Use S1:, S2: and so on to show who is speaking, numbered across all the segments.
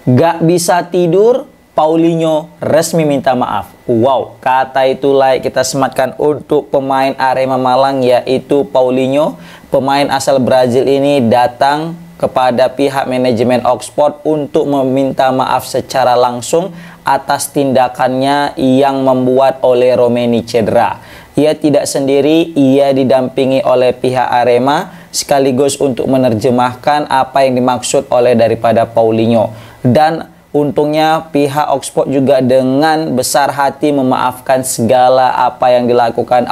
S1: Gak bisa tidur, Paulinho resmi minta maaf. Wow, kata itu kita sematkan untuk pemain Arema Malang, yaitu Paulinho. Pemain asal Brazil ini datang kepada pihak manajemen Oxford untuk meminta maaf secara langsung atas tindakannya yang membuat Ole Romeni cedera. Ia tidak sendiri, ia didampingi oleh pihak Arema sekaligus untuk menerjemahkan apa yang dimaksud oleh daripada Paulinho. Dan untungnya pihak Oxford juga dengan besar hati memaafkan segala apa yang dilakukan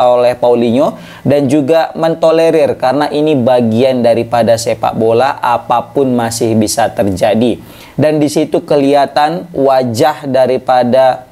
S1: oleh Paulinho dan juga mentolerir karena ini bagian daripada sepak bola, apapun masih bisa terjadi. Dan di situ kelihatan wajah daripada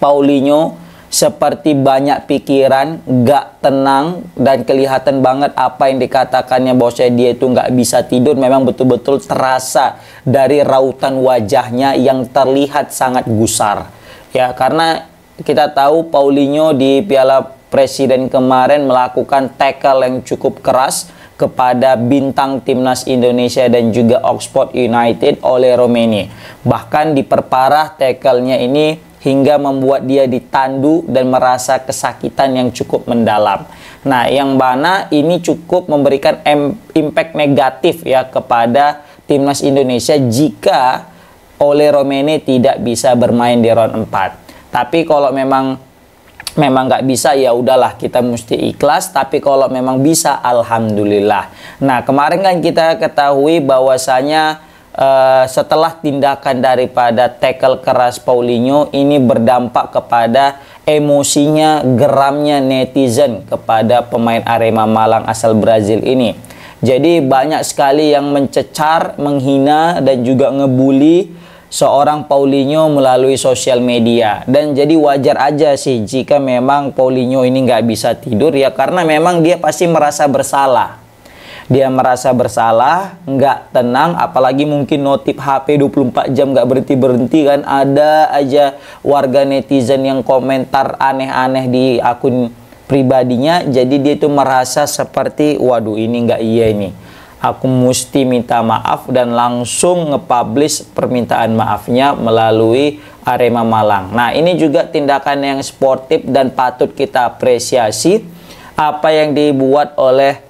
S1: Paulinho seperti banyak pikiran, gak tenang, dan kelihatan banget apa yang dikatakannya bahwa dia itu gak bisa tidur. Memang betul-betul terasa dari rautan wajahnya yang terlihat sangat gusar. Ya, karena kita tahu Paulinho di Piala Presiden kemarin melakukan tackle yang cukup keras kepada bintang timnas Indonesia dan juga Oxford United Ole Romeni. Bahkan diperparah tackle-nya ini hingga membuat dia ditandu dan merasa kesakitan yang cukup mendalam. Nah, yang mana ini cukup memberikan impact negatif ya kepada timnas Indonesia jika Ole Romeni tidak bisa bermain di round 4. Tapi kalau memang nggak bisa, ya udahlah, kita mesti ikhlas. Tapi kalau memang bisa, alhamdulillah. Nah, kemarin kan kita ketahui bahwasanya setelah tindakan daripada tackle keras Paulinho ini berdampak kepada emosinya, geramnya netizen kepada pemain Arema Malang asal Brazil ini. Jadi banyak sekali yang mencecar, menghina dan juga ngebully seorang Paulinho melalui sosial media. Dan jadi wajar aja sih jika memang Paulinho ini nggak bisa tidur, ya karena memang dia pasti merasa bersalah. Dia merasa bersalah, nggak tenang, apalagi mungkin notif HP 24 jam nggak berhenti-berhenti kan. Ada aja warga netizen yang komentar aneh-aneh di akun pribadinya. Jadi dia itu merasa seperti, waduh ini nggak iya ini. Aku mesti minta maaf dan langsung nge-publish permintaan maafnya melalui Arema Malang. Nah, ini juga tindakan yang sportif dan patut kita apresiasi apa yang dibuat oleh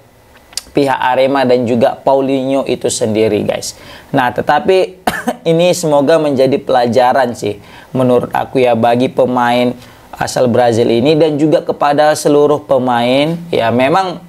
S1: pihak Arema dan juga Paulinho itu sendiri, guys. Nah, tetapi ini semoga menjadi pelajaran sih menurut aku ya bagi pemain asal Brazil ini dan juga kepada seluruh pemain. Ya memang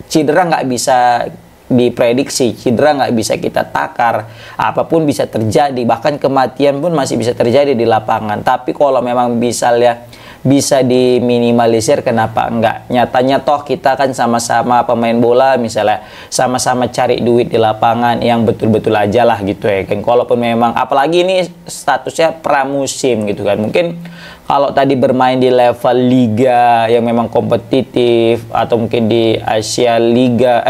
S1: cedera nggak bisa diprediksi, cedera nggak bisa kita takar, apapun bisa terjadi, bahkan kematian pun masih bisa terjadi di lapangan. Tapi kalau memang bisa diminimalisir, kenapa enggak? Nyatanya toh kita kan sama-sama pemain bola, misalnya sama-sama cari duit di lapangan yang betul-betul aja lah gitu ya kan. Kalaupun memang, apalagi ini statusnya pramusim gitu kan, mungkin kalau tadi bermain di level liga yang memang kompetitif atau mungkin di Asia Liga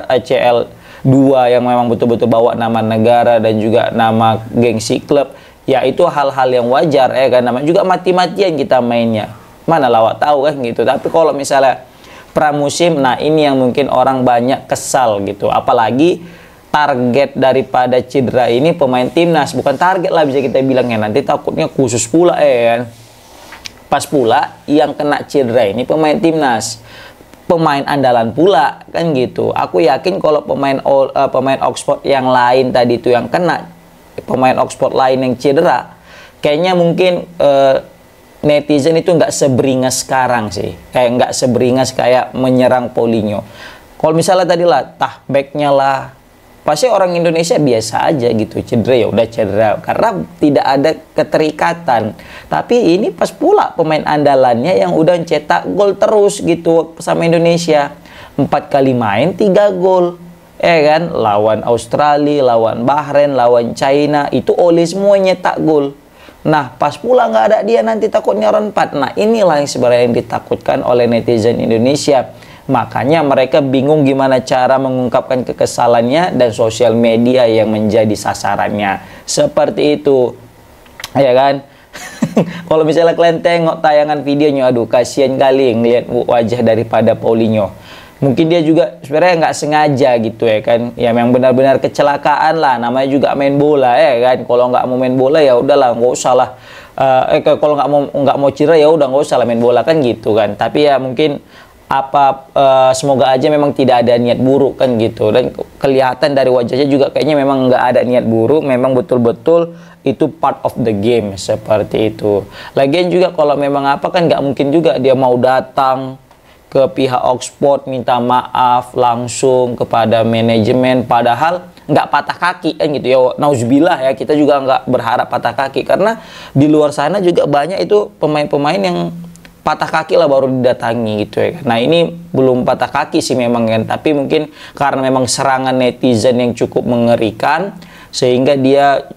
S1: ACL 2 yang memang betul-betul bawa nama negara dan juga nama gengsi klub, ya itu hal-hal yang wajar ya kan, namanya juga mati-matian kita mainnya, mana lawak tahu kan gitu. Tapi kalau misalnya pramusim, nah ini yang mungkin orang banyak kesal gitu, apalagi target daripada cedera ini pemain timnas, bukan target lah bisa kita bilang ya, nanti takutnya khusus pula ya kan. Pas pula yang kena cedera ini pemain timnas, pemain andalan pula kan gitu. Aku yakin kalau pemain Oxford yang lain tadi itu yang kena, pemain Oxford lain yang cedera, kayaknya mungkin netizen itu nggak seberingas sekarang sih, kayak nggak seberingas kayak menyerang Paulinho. Kalau misalnya tadi lah backnya lah, pasti orang Indonesia biasa aja gitu, cedera ya udah cedera karena tidak ada keterikatan. Tapi ini pas pula pemain andalannya yang udah cetak gol terus gitu sama Indonesia, 4 kali main 3 gol. Kan lawan Australia, lawan Bahrain, lawan China, itu Ole semua nyetak gol. Nah pas pula nggak ada dia, nanti takutnya round 4. Nah inilah yang sebenarnya yang ditakutkan oleh netizen Indonesia. Makanya mereka bingung gimana cara mengungkapkan kekesalannya dan sosial media yang menjadi sasarannya. Seperti itu, ya kan? Kalau misalnya kalian tengok tayangan videonya, aduh kasihan kali ngelihat wajah daripada Paulinho. mungkin dia juga sebenarnya nggak sengaja gitu ya kan, ya yang benar-benar kecelakaan lah, namanya juga main bola ya kan. Kalau nggak mau main bola ya udahlah, nggak usah lah. Kalau nggak mau cedera ya udah nggak usah lah main bola kan gitu kan. Tapi ya mungkin semoga aja memang tidak ada niat buruk kan gitu, dan kelihatan dari wajahnya juga kayaknya memang nggak ada niat buruk, memang betul-betul itu part of the game seperti itu. Lagian juga kalau memang apa kan nggak mungkin juga dia mau datang ke pihak Oxford minta maaf langsung kepada manajemen, padahal nggak patah kaki kan gitu ya. Nauzubillah ya, kita juga nggak berharap patah kaki, karena di luar sana juga banyak itu pemain-pemain yang patah kaki lah baru didatangi gitu ya. Nah ini belum patah kaki sih memang kan, tapi mungkin karena memang serangan netizen yang cukup mengerikan, sehingga dia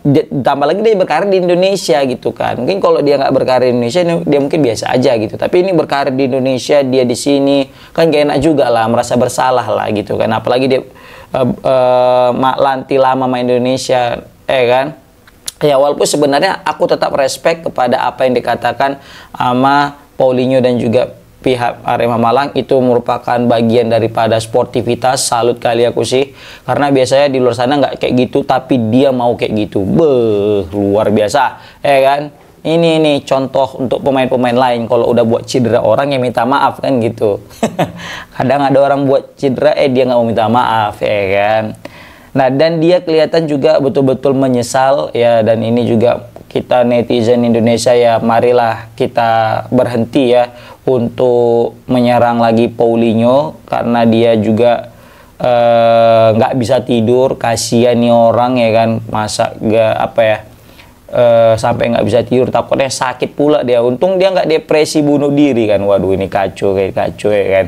S1: tambah lagi dia berkarir di Indonesia gitu kan. Mungkin kalau dia nggak berkarir di Indonesia dia mungkin biasa aja gitu, tapi ini berkarir di Indonesia, dia di sini kan gak enak juga lah, merasa bersalah lah gitu kan. Apalagi dia lanti lama main Indonesia kan. Ya walaupun sebenarnya aku tetap respect kepada apa yang dikatakan sama Paulinho dan juga pihak Arema Malang, itu merupakan bagian daripada sportivitas. Salut kali aku sih, karena biasanya di luar sana nggak kayak gitu, tapi dia mau kayak gitu. Luar biasa ya kan. Ini contoh untuk pemain-pemain lain, kalau udah buat cedera orang ya minta maaf kan gitu. Kadang ada orang buat cedera dia nggak mau minta maaf ya kan. Nah, dan dia kelihatan juga betul-betul menyesal ya, dan ini juga kita netizen Indonesia ya, marilah kita berhenti ya untuk menyerang lagi Paulinho, karena dia juga nggak bisa tidur. Kasihan nih orang ya kan, masa nggak sampai nggak bisa tidur, takutnya sakit pula dia. Untung dia nggak depresi bunuh diri kan. Waduh, ini kacau ya kan.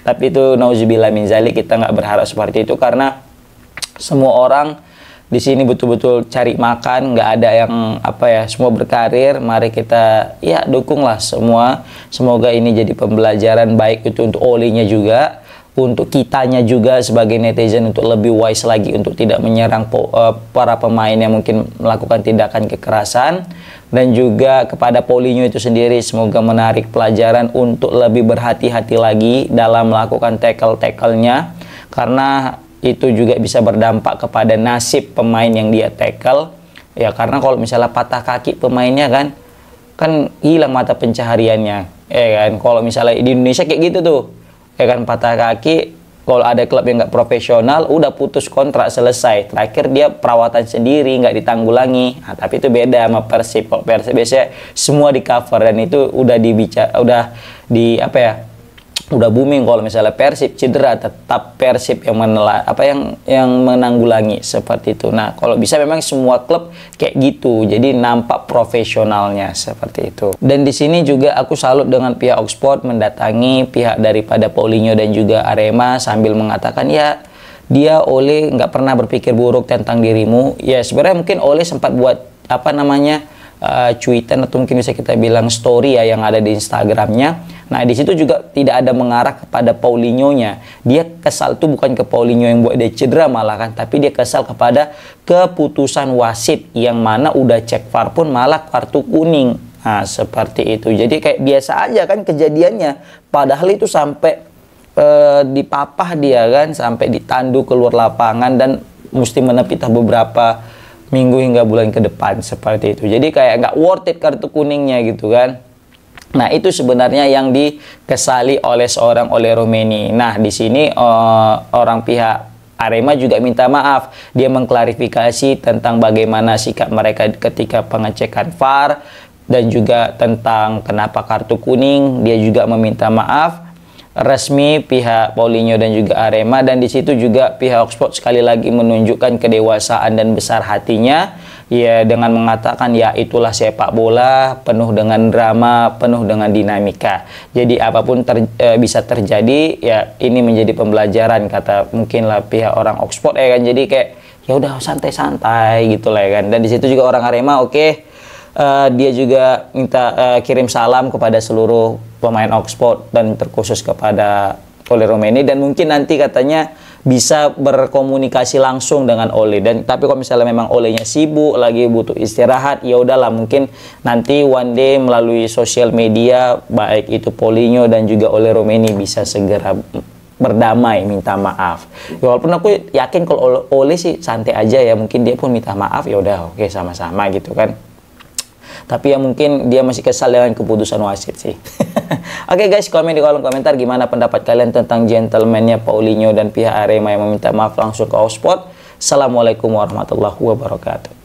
S1: Tapi itu nauzubillah min zalik, kita nggak berharap seperti itu, karena semua orang di sini betul-betul cari makan, nggak ada yang semua berkarir. Mari kita ya dukunglah semua. Semoga ini jadi pembelajaran baik itu untuk Olinya juga, untuk kitanya juga sebagai netizen, untuk lebih wise lagi untuk tidak menyerang para pemain yang mungkin melakukan tindakan kekerasan. Dan juga kepada Paulinho itu sendiri, semoga menarik pelajaran untuk lebih berhati-hati lagi dalam melakukan tackle-tackle-nya, karena itu juga bisa berdampak kepada nasib pemain yang dia tackle ya. Karena kalau misalnya patah kaki pemainnya kan hilang mata pencahariannya ya kan. Kalau misalnya di Indonesia kayak gitu tuh ya kan, patah kaki, kalau ada klub yang nggak profesional udah putus kontrak, selesai, terakhir dia perawatan sendiri, nggak ditanggulangi. Nah, tapi itu beda sama Persib. Kalau Persib biasanya semua di cover, dan itu udah udah booming. Kalau misalnya Persib cedera, tetap Persib yang menanggulangi seperti itu. Nah, kalau bisa memang semua klub kayak gitu, jadi nampak profesionalnya seperti itu. Dan di sini juga aku salut dengan pihak Oxford mendatangi pihak daripada Paulinho dan juga Arema sambil mengatakan ya, dia Ole nggak pernah berpikir buruk tentang dirimu. Ya sebenarnya mungkin Ole sempat buat cuitan atau mungkin bisa kita bilang story ya yang ada di Instagramnya. Nah, di situ juga tidak ada mengarah kepada Paulinho-nya. Dia kesal tuh bukan ke Paulinho yang buat dia cedera malah kan, tapi dia kesal kepada keputusan wasit yang mana udah cek VAR pun malah kartu kuning. Nah, seperti itu. Jadi kayak biasa aja kan kejadiannya. Padahal itu sampai dipapah dia kan, sampai ditandu keluar lapangan dan mesti menepitah beberapa minggu hingga bulan ke depan seperti itu. Jadi kayak nggak worth it kartu kuningnya gitu kan. Nah, itu sebenarnya yang dikesali oleh seorang Ole Romaini. Nah, di sini orang pihak Arema juga minta maaf. Dia mengklarifikasi tentang bagaimana sikap mereka ketika pengecekan VAR dan juga tentang kenapa kartu kuning. Dia juga meminta maaf resmi pihak Paulinho dan juga Arema, dan di situ juga pihak Oxford sekali lagi menunjukkan kedewasaan dan besar hatinya ya, dengan mengatakan ya itulah sepak bola, penuh dengan drama, penuh dengan dinamika. Jadi apapun bisa terjadi ya, ini menjadi pembelajaran kata mungkinlah pihak orang Oxford ya kan. Jadi kayak ya udah santai-santai gitu lah ya kan. Dan di situ juga orang Arema dia juga minta kirim salam kepada seluruh pemain Oxford dan terkhusus kepada Ole Romaini, dan mungkin nanti katanya bisa berkomunikasi langsung dengan Ole. Dan tapi kalau misalnya memang Olenya sibuk, lagi butuh istirahat, ya udahlah, mungkin nanti one day melalui sosial media baik itu Paulinho dan juga Ole Romeni bisa segera berdamai, minta maaf. Ya, walaupun aku yakin kalau Ole sih santai aja ya, mungkin dia pun minta maaf, ya udah oke, sama-sama gitu kan. Tapi ya mungkin dia masih kesal dengan keputusan wasit sih. Oke guys, komen di kolom komentar gimana pendapat kalian tentang gentlemannya Paulinho dan pihak Arema yang meminta maaf langsung ke All Sport. Assalamualaikum warahmatullahi wabarakatuh.